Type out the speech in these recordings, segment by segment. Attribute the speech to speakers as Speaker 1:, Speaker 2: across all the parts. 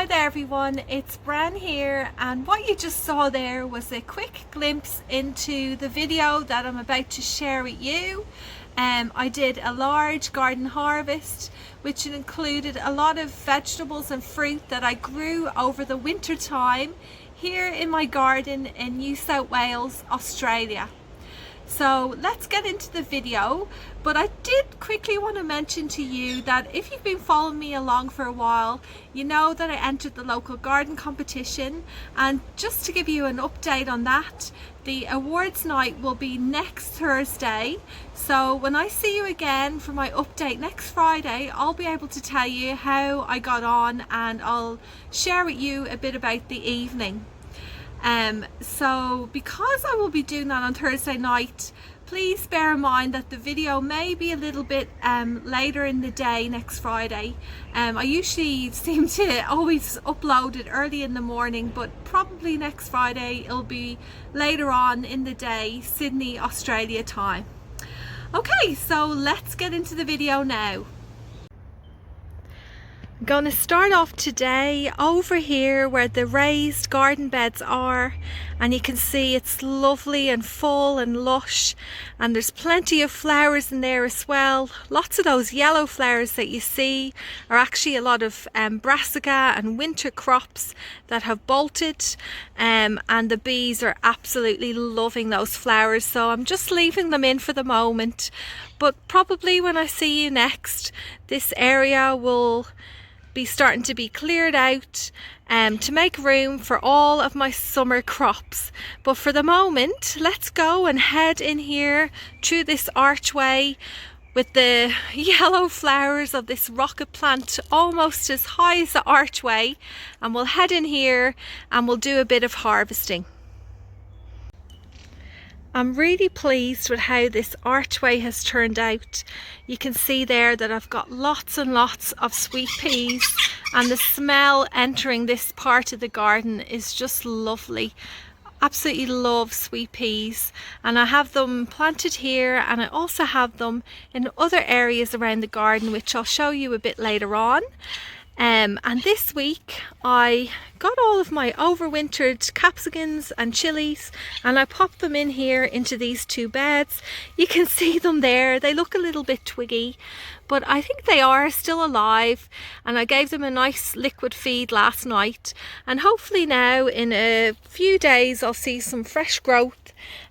Speaker 1: Hi there everyone, it's Bren here, and what you just saw there was a quick glimpse into the video that I'm about to share with you. I did a large garden harvest which included a lot of vegetables and fruit that I grew over the winter time here in my garden in New South Wales, Australia. So let's get into the video, but I did quickly want to mention to you that if you've been following me along for a while, you know that I entered the local garden competition, and just to give you an update on that, the awards night will be next Thursday. So when I see you again for my update next Friday, I'll be able to tell you how I got on, and I'll share with you a bit about the evening. So because I will be doing that on Thursday night, please bear in mind that the video may be a little bit later in the day next Friday. I usually seem to always upload it early in the morning, but probably next Friday it'll be later on in the day, Sydney, Australia time. Okay, so let's get into the video now. I'm going to start off today over here where the raised garden beds are, and you can see it's lovely and full and lush, and there's plenty of flowers in there as well. Lots of those yellow flowers that you see are actually a lot of brassica and winter crops that have bolted, and the bees are absolutely loving those flowers, so I'm just leaving them in for the moment, but probably when I see you next, this area will be starting to be cleared out to make room for all of my summer crops. But for the moment, let's go and head in here through this archway with the yellow flowers of this rocket plant almost as high as the archway, and we'll head in here and we'll do a bit of harvesting. I'm really pleased with how this archway has turned out. You can see there that I've got lots and lots of sweet peas, and the smell entering this part of the garden is just lovely. Absolutely love sweet peas, and I have them planted here, and I also have them in other areas around the garden which I'll show you a bit later on. And this week I got all of my overwintered capsicums and chilies, and I popped them in here into these two beds. You can see them there. They look a little bit twiggy, but I think they are still alive, and I gave them a nice liquid feed last night, and hopefully now in a few days I'll see some fresh growth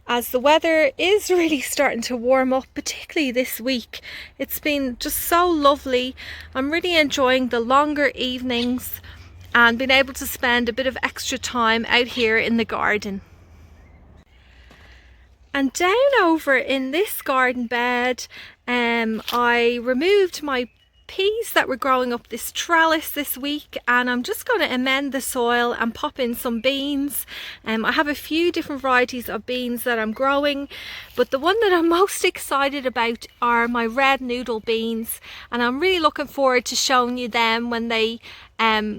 Speaker 1: as the weather is really starting to warm up, particularly this week. It's been just so lovely. I'm really enjoying the longer evenings and being able to spend a bit of extra time out here in the garden. And down over in this garden bed, I removed my peas that were growing up this trellis this week, and I'm just going to amend the soil and pop in some beans. I have a few different varieties of beans that I'm growing, but the one that I'm most excited about are my red noodle beans, and I'm really looking forward to showing you them when they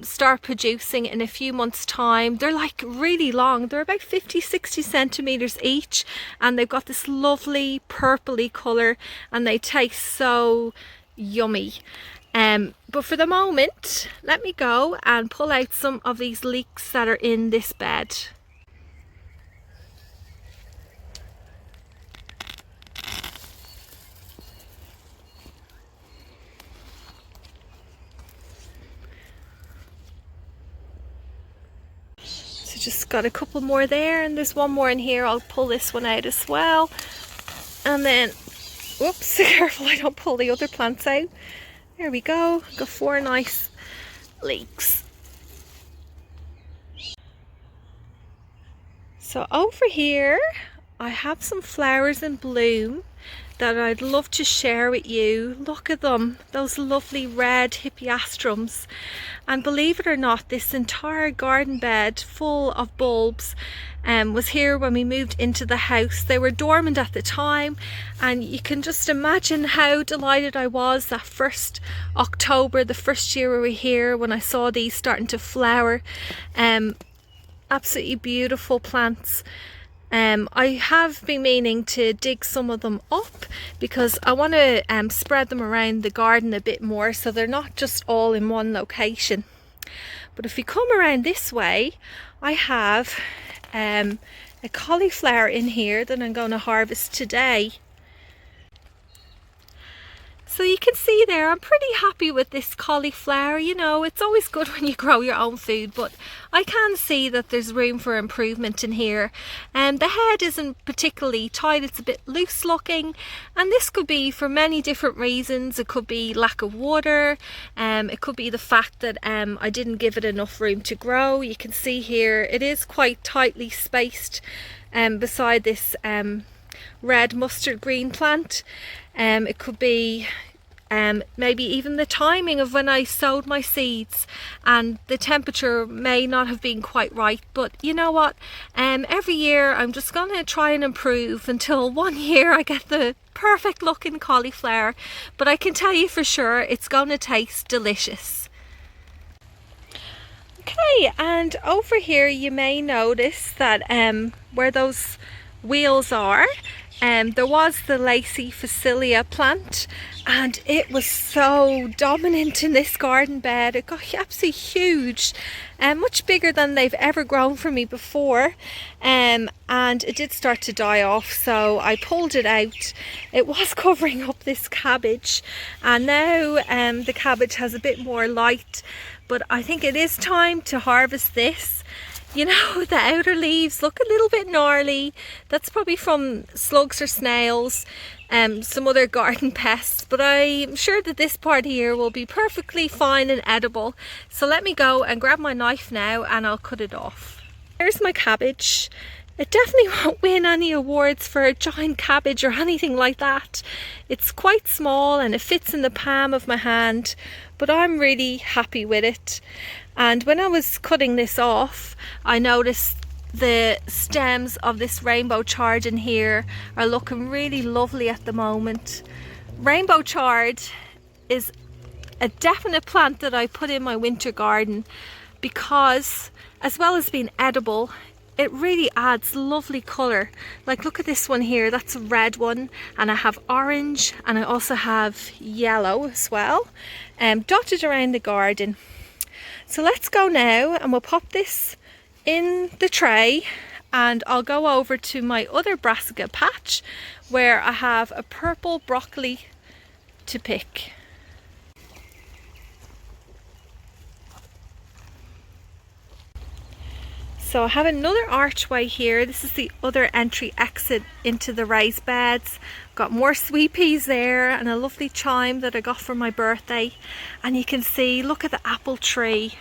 Speaker 1: start producing in a few months time. They're like really long, they're about 50-60 centimeters each, and they've got this lovely purpley color, and they taste so yummy. But for the moment, let me go and pull out some of these leeks that are in this bed. So just got a couple more there, and there's one more in here. I'll pull this one out as well, and then whoops, careful I don't pull the other plants out. There we go, got 4 nice leeks. So over here I have some flowers in bloom that I'd love to share with you. Look at them, those lovely red hippeastrums. And believe it or not, this entire garden bed full of bulbs was here when we moved into the house. They were dormant at the time, and you can just imagine how delighted I was that 1st October, the first year we were here, when I saw these starting to flower. Absolutely beautiful plants. I have been meaning to dig some of them up because I want to spread them around the garden a bit more so they're not just all in one location. But if you come around this way, I have a cauliflower in here that I'm going to harvest today. So you can see there, I'm pretty happy with this cauliflower. You know, it's always good when you grow your own food, but I can see that there's room for improvement in here. The head isn't particularly tight, it's a bit loose looking, and this could be for many different reasons. It could be lack of water, it could be the fact that I didn't give it enough room to grow. You can see here, it is quite tightly spaced beside this red mustard green plant. It could be maybe even the timing of when I sowed my seeds, and the temperature may not have been quite right. But you know what, every year I'm just going to try and improve until one year I get the perfect looking cauliflower. But I can tell you for sure it's going to taste delicious. Okay, and over here you may notice that where those wheels are, there was the lacy Facilia plant, and it was so dominant in this garden bed. It got absolutely huge, much bigger than they've ever grown for me before, and it did start to die off, so I pulled it out. It was covering up this cabbage, and now the cabbage has a bit more light, but I think it is time to harvest this. You know, the outer leaves look a little bit gnarly. That's probably from slugs or snails, some other garden pests, but I'm sure that this part here will be perfectly fine and edible. So let me go and grab my knife now and I'll cut it off. Here's my cabbage. It definitely won't win any awards for a giant cabbage or anything like that. It's quite small and it fits in the palm of my hand, but I'm really happy with it. And when I was cutting this off, I noticed the stems of this rainbow chard in here are looking really lovely at the moment. Rainbow chard is a definite plant that I put in my winter garden because, as well as being edible, it really adds lovely colour. Like, look at this one here, that's a red one, and I have orange, and I also have yellow as well, dotted around the garden. So let's go now and we'll pop this in the tray, and I'll go over to my other brassica patch where I have a purple broccoli to pick. So I have another archway here. This is the other entry exit into the raised beds. Got more sweet peas there and a lovely thyme that I got for my birthday. And you can see, look at the apple tree.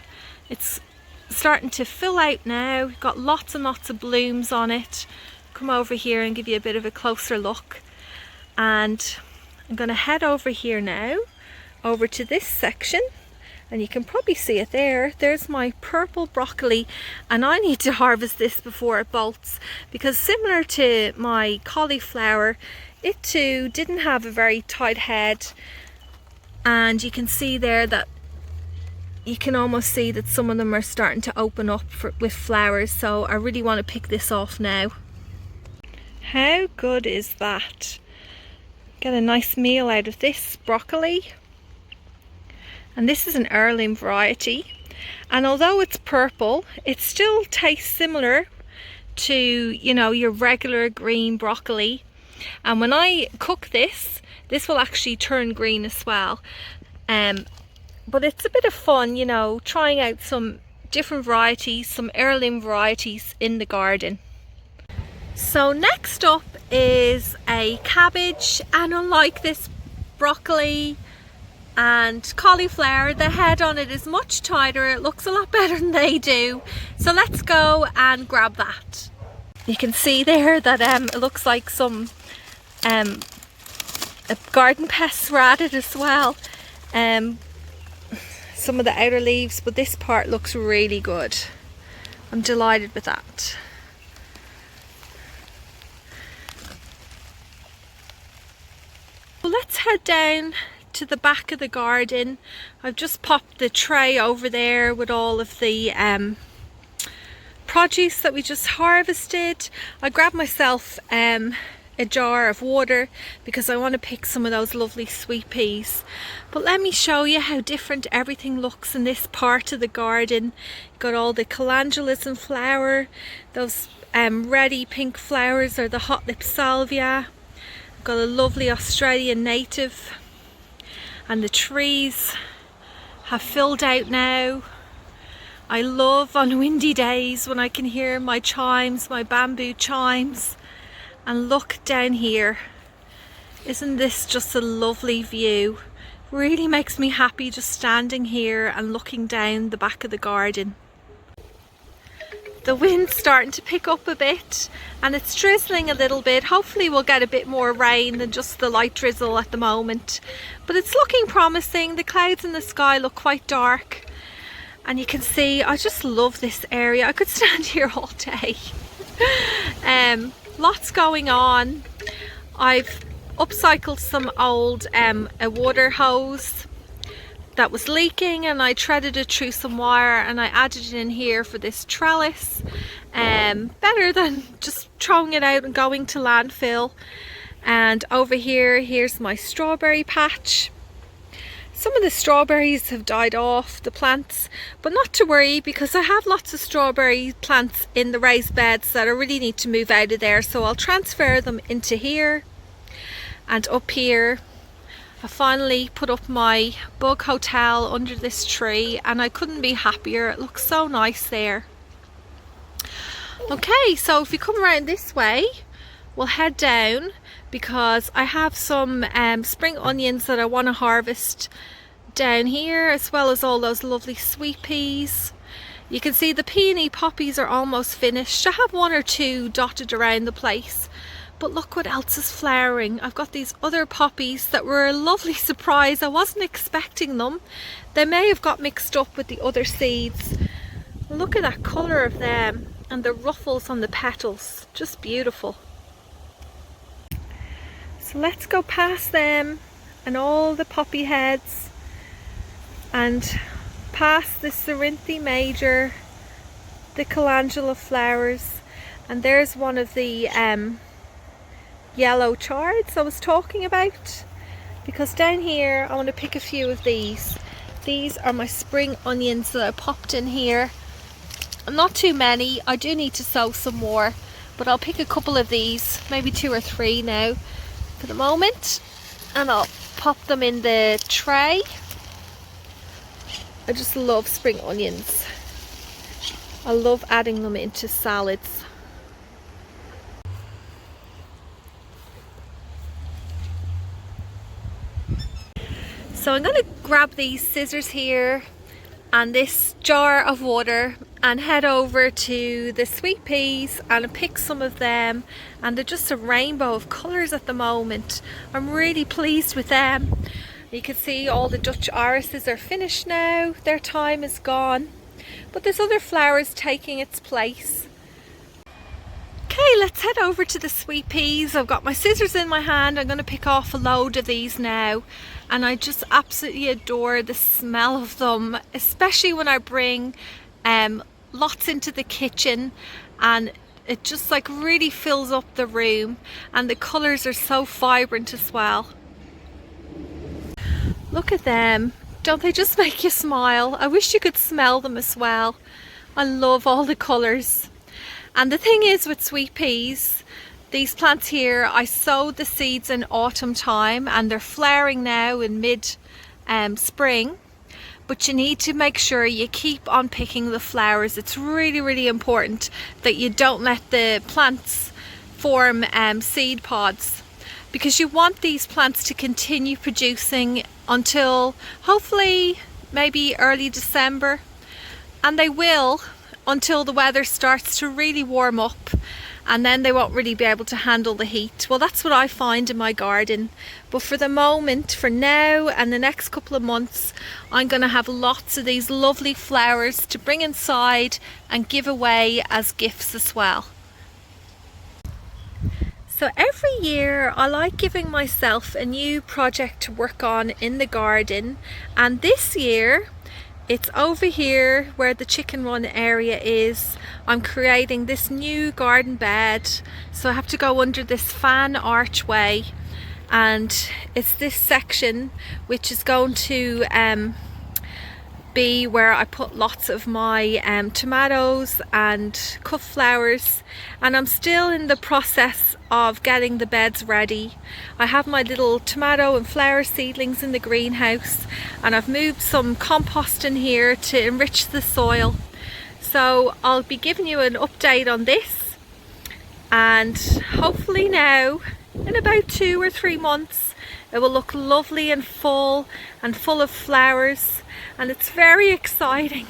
Speaker 1: It's starting to fill out now. Got lots and lots of blooms on it. Come over here and give you a bit of a closer look. And I'm going to head over here now, over to this section. And you can probably see it there. There's my purple broccoli, and I need to harvest this before it bolts, because similar to my cauliflower, it too didn't have a very tight head, and you can see there that you can almost see that some of them are starting to open up with flowers. So I really want to pick this off now. How good is that? Get a nice meal out of this broccoli. And this is an heirloom variety, and although it's purple, it still tastes similar to, you know, your regular green broccoli. And when I cook this will actually turn green as well. But it's a bit of fun, you know, trying out some different varieties, some heirloom varieties in the garden. So next up is a cabbage, and unlike this broccoli and cauliflower, the head on it is much tighter. It looks a lot better than they do. So let's go and grab that. You can see there that it looks like some garden pests were added as well. Some of the outer leaves, but this part looks really good. I'm delighted with that. Well, let's head down to the back of the garden. I've just popped the tray over there with all of the produce that we just harvested. I grabbed myself a jar of water because I want to pick some of those lovely sweet peas. But let me show you how different everything looks in this part of the garden. Got all the calendulas in flower, those ready pink flowers are the hot lip salvia. Got a lovely Australian native, and the trees have filled out now. I love on windy days when I can hear my chimes, my bamboo chimes. And look down here. Isn't this just a lovely view? Really makes me happy just standing here and looking down the back of the garden. The wind's starting to pick up a bit and it's drizzling a little bit. Hopefully we'll get a bit more rain than just the light drizzle at the moment. But it's looking promising. The clouds in the sky look quite dark. And you can see, I just love this area. I could stand here all day. Lots going on. I've upcycled some old a water hose that was leaking, and I threaded it through some wire and I added it in here for this trellis. Better than just throwing it out and going to landfill. And over here, here's my strawberry patch. Some of the strawberries have died off, the plants, but not to worry because I have lots of strawberry plants in the raised beds that I really need to move out of there, so I'll transfer them into here. And up here I finally put up my bug hotel under this tree and I couldn't be happier. It looks so nice there. Okay, so if you come around this way, we'll head down because I have some spring onions that I want to harvest down here, as well as all those lovely sweet peas. You can see the peony poppies are almost finished. I have one or two dotted around the place, but look what else is flowering. I've got these other poppies that were a lovely surprise. I wasn't expecting them. They may have got mixed up with the other seeds. Look at that colour of them and the ruffles on the petals, just beautiful. So let's go past them and all the poppy heads and past the Cerinthe major, the calendula flowers, and there's one of the yellow chards I was talking about, because down here I want to pick a few of these. These are my spring onions that I popped in here. Not too many, I do need to sow some more, but I'll pick a couple of these, maybe 2 or 3 now for the moment, and I'll pop them in the tray. I just love spring onions. I love adding them into salads. So I'm going to grab these scissors here and this jar of water and head over to the sweet peas and pick some of them, and they're just a rainbow of colours at the moment. I'm really pleased with them. You can see all the Dutch irises are finished now, their time is gone, but there's other flowers taking its place. Okay, let's head over to the sweet peas. I've got my scissors in my hand. I'm going to pick off a load of these now, and I just absolutely adore the smell of them, especially when I bring lots into the kitchen and it just like really fills up the room, and the colours are so vibrant as well. Look at them, don't they just make you smile? I wish you could smell them as well. I love all the colours. And the thing is with sweet peas, these plants here, I sowed the seeds in autumn time and they're flowering now in mid spring. But you need to make sure you keep on picking the flowers. It's really, really important that you don't let the plants form seed pods, because you want these plants to continue producing until hopefully maybe early December, and they will until the weather starts to really warm up, and then they won't really be able to handle the heat. Well, that's what I find in my garden. But for the moment, for now and the next couple of months, I'm going to have lots of these lovely flowers to bring inside and give away as gifts as well. So every year I like giving myself a new project to work on in the garden, and this year It's over here where the chicken run area is. I'm creating this new garden bed, so I have to go under this fan archway, and it's this section which is going to be where I put lots of my tomatoes and cut flowers, and I'm still in the process of getting the beds ready. I have my little tomato and flower seedlings in the greenhouse, and I've moved some compost in here to enrich the soil. So I'll be giving you an update on this, and hopefully now in about 2 or 3 months it will look lovely and full of flowers, and it's very exciting.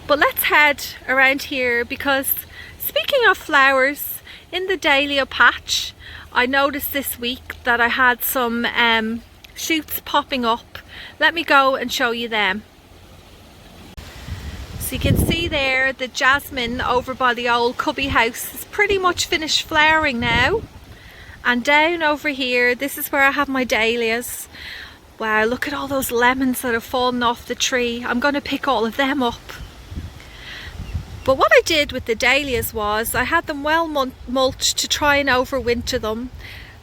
Speaker 1: But let's head around here, because speaking of flowers, in the dahlia patch I noticed this week that I had some shoots popping up. Let me go and show you them. So you can see there the jasmine over by the old cubby house is pretty much finished flowering now. And down over here, this is where I have my dahlias. Wow, look at all those lemons that have fallen off the tree. I'm going to pick all of them up. But what I did with the dahlias was I had them well mulched to try and overwinter them.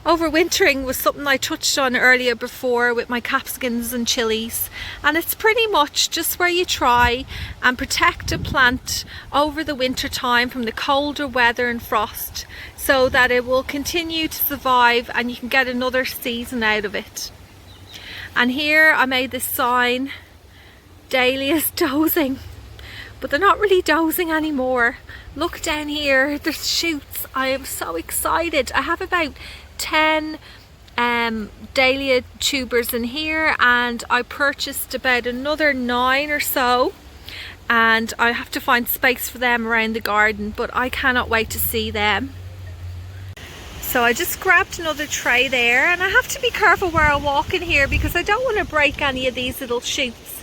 Speaker 1: Overwintering was something I touched on earlier before with my capsicums and chilies, and it's pretty much just where you try and protect a plant over the winter time from the colder weather and frost, so that it will continue to survive and you can get another season out of it. And here I made this sign, dahlias dozing, but they're not really dozing anymore. Look down here, there's shoots. I am so excited. I have about 10 dahlia tubers in here, and I purchased about another 9 or so, and I have to find space for them around the garden, but I cannot wait to see them. So I just grabbed another tray there, and I have to be careful where I walk in here because I don't want to break any of these little shoots.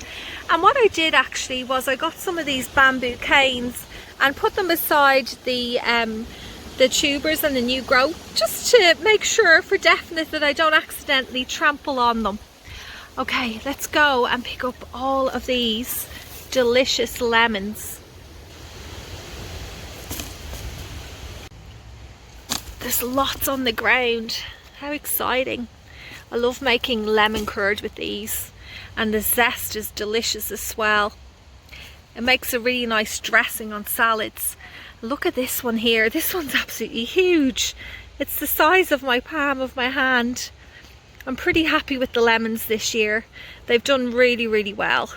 Speaker 1: And what I did actually was I got some of these bamboo canes and put them beside the tubers and the new growth, just to make sure for definite that I don't accidentally trample on them. Okay, let's go and pick up all of these delicious lemons. There's lots on the ground. How exciting. I love making lemon curd with these, and the zest is delicious as well. It makes a really nice dressing on salads. Look at this one here. This one's absolutely huge. It's the size of my palm of my hand. I'm pretty happy with the lemons this year. They've done really, really well.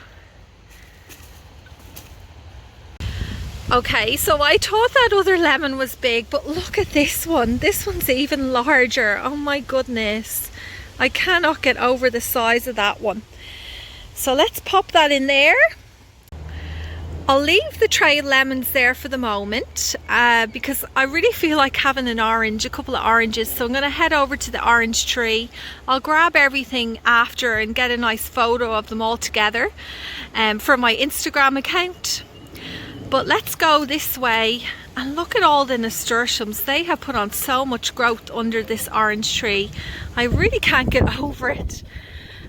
Speaker 1: Okay, so I thought that other lemon was big, but look at this one. This one's even larger. Oh my goodness. I cannot get over the size of that one. So let's pop that in there. I'll leave the tray of lemons there for the moment because I really feel like having an orange, a couple of oranges. So I'm going to head over to the orange tree. I'll grab everything after and get a nice photo of them all together for my Instagram account. But let's go this way and look at all the nasturtiums. They have put on so much growth under this orange tree. I really can't get over it.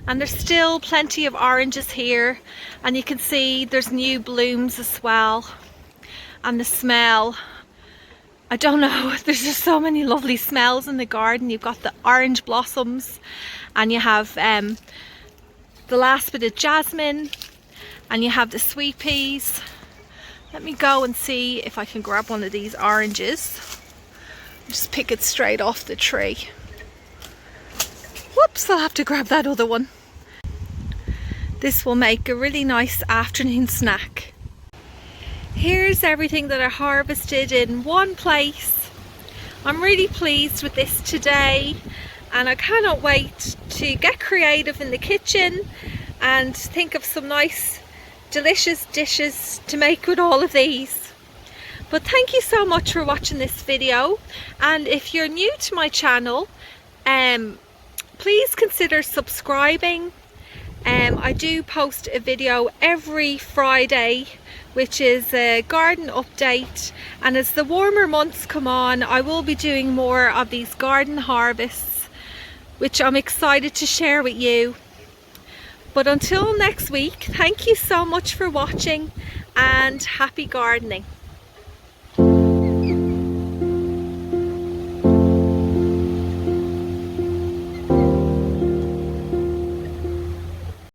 Speaker 1: And there's still plenty of oranges here, and you can see there's new blooms as well. And the smell, I don't know, there's just so many lovely smells in the garden. You've got the orange blossoms, and you have the last bit of jasmine, and you have the sweet peas. Let me go and see if I can grab one of these oranges. Just pick it straight off the tree. Whoops, I'll have to grab that other one. This will make a really nice afternoon snack. Here's everything that I harvested in one place. I'm really pleased with this today, and I cannot wait to get creative in the kitchen and think of some nice delicious dishes to make with all of these. But thank you so much for watching this video, and if you're new to my channel, please consider subscribing. I do post a video every Friday, which is a garden update, and as the warmer months come on, I will be doing more of these garden harvests, which I'm excited to share with you. But until next week, thank you so much for watching and happy gardening.